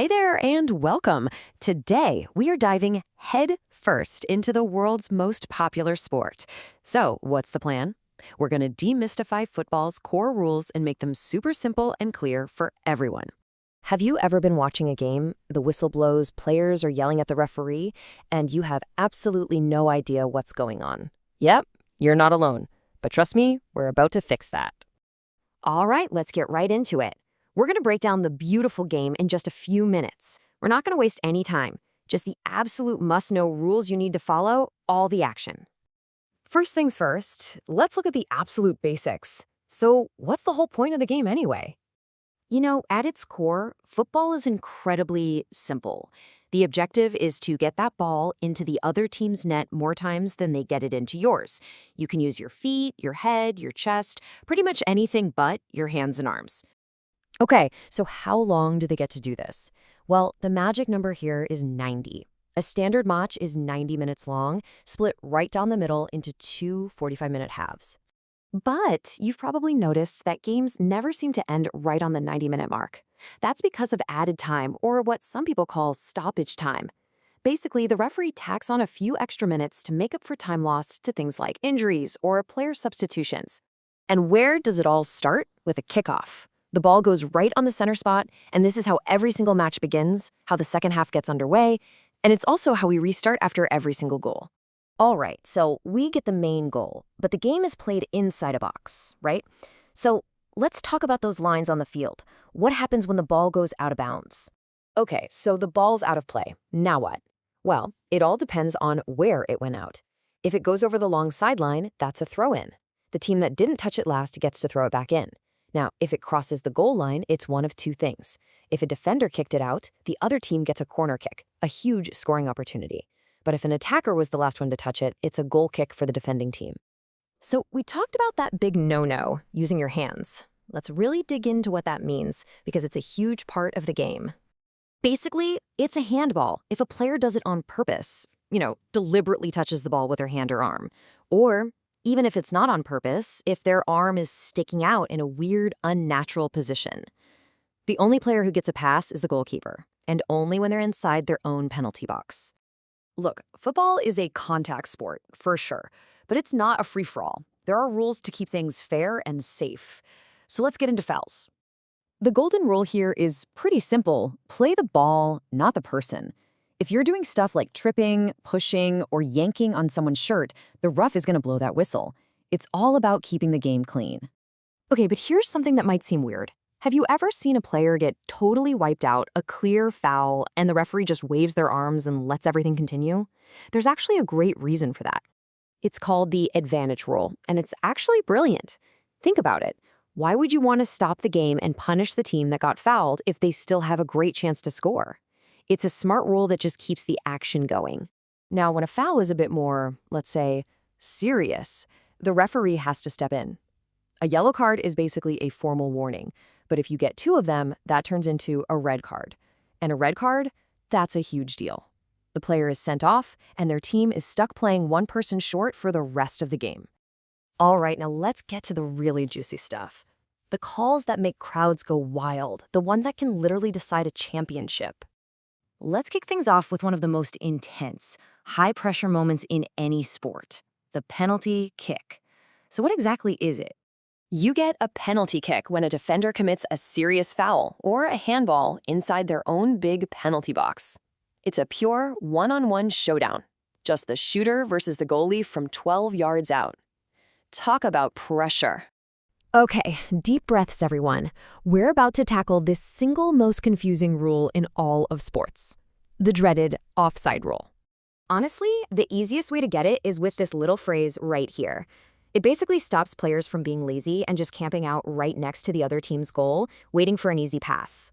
Hey there and welcome. Today, we are diving head first into the world's most popular sport. So, what's the plan? We're going to demystify football's core rules and make them super simple and clear for everyone. Have you ever been watching a game, the whistle blows, players are yelling at the referee, and you have absolutely no idea what's going on? Yep, you're not alone. But trust me, we're about to fix that. All right, let's get right into it. We're going to break down the beautiful game in just a few minutes. We're not going to waste any time. Just the absolute must-know rules you need to follow, all the action. First things first, let's look at the absolute basics. So, what's the whole point of the game anyway? You know, at its core, football is incredibly simple. The objective is to get that ball into the other team's net more times than they get it into yours. You can use your feet, your head, your chest, pretty much anything but your hands and arms. Okay, so how long do they get to do this? Well, the magic number here is 90. A standard match is 90 minutes long, split right down the middle into two 45-minute halves. But you've probably noticed that games never seem to end right on the 90-minute mark. That's because of added time, or what some people call stoppage time. Basically, the referee tacks on a few extra minutes to make up for time lost to things like injuries or player substitutions. And where does it all start? With a kickoff. The ball goes right on the center spot, and this is how every single match begins, how the second half gets underway, and it's also how we restart after every single goal. All right, so we get the main goal, but the game is played inside a box, right? So let's talk about those lines on the field. What happens when the ball goes out of bounds? Okay, so the ball's out of play. Now what? Well, it all depends on where it went out. If it goes over the long sideline, that's a throw-in. The team that didn't touch it last gets to throw it back in. Now, if it crosses the goal line, it's one of two things. If a defender kicked it out, the other team gets a corner kick, a huge scoring opportunity. But if an attacker was the last one to touch it, it's a goal kick for the defending team. So we talked about that big no-no, using your hands. Let's really dig into what that means, because it's a huge part of the game. Basically, it's a handball if a player does it on purpose, deliberately touches the ball with their hand or arm. Or even if it's not on purpose, if their arm is sticking out in a weird, unnatural position. The only player who gets a pass is the goalkeeper, and only when they're inside their own penalty box. Look, football is a contact sport, for sure, but it's not a free-for-all. There are rules to keep things fair and safe. So let's get into fouls. The golden rule here is pretty simple. Play the ball, not the person. If you're doing stuff like tripping, pushing, or yanking on someone's shirt, the ref is going to blow that whistle. It's all about keeping the game clean. Okay, but here's something that might seem weird. Have you ever seen a player get totally wiped out, a clear foul, and the referee just waves their arms and lets everything continue? There's actually a great reason for that. It's called the advantage rule, and it's actually brilliant. Think about it. Why would you want to stop the game and punish the team that got fouled if they still have a great chance to score? It's a smart rule that just keeps the action going. Now, when a foul is a bit more, let's say, serious, the referee has to step in. A yellow card is basically a formal warning, but if you get two of them, that turns into a red card. And a red card, that's a huge deal. The player is sent off, and their team is stuck playing one person short for the rest of the game. All right, now let's get to the really juicy stuff. The calls that make crowds go wild, the one that can literally decide a championship. Let's kick things off with one of the most intense, high-pressure moments in any sport, the penalty kick. So what exactly is it? You get a penalty kick when a defender commits a serious foul or a handball inside their own big penalty box. It's a pure one-on-one showdown, just the shooter versus the goalie from 12 yards out. Talk about pressure. Okay, deep breaths, everyone. We're about to tackle this single most confusing rule in all of sports, the dreaded offside rule. Honestly, the easiest way to get it is with this little phrase right here. It basically stops players from being lazy and just camping out right next to the other team's goal, waiting for an easy pass.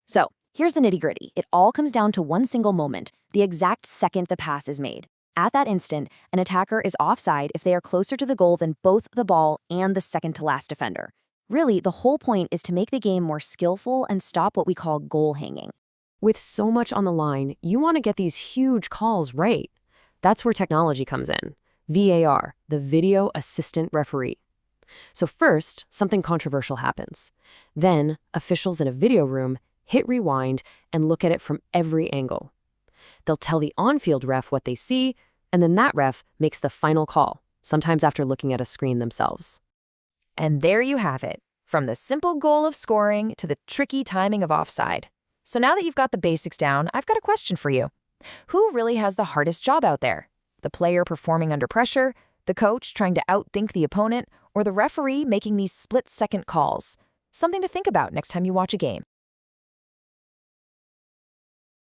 So, here's the nitty-gritty. It all comes down to one single moment, the exact second the pass is made. At that instant, an attacker is offside if they are closer to the goal than both the ball and the second-to-last defender. Really, the whole point is to make the game more skillful and stop what we call goal hanging. With so much on the line, you want to get these huge calls right. That's where technology comes in. VAR, the Video Assistant Referee. So first, something controversial happens. Then, officials in a video room hit rewind, and look at it from every angle. They'll tell the on-field ref what they see, and then that ref makes the final call, sometimes after looking at a screen themselves. And there you have it, from the simple goal of scoring to the tricky timing of offside. So now that you've got the basics down, I've got a question for you. Who really has the hardest job out there? The player performing under pressure, the coach trying to outthink the opponent, or the referee making these split-second calls? Something to think about next time you watch a game.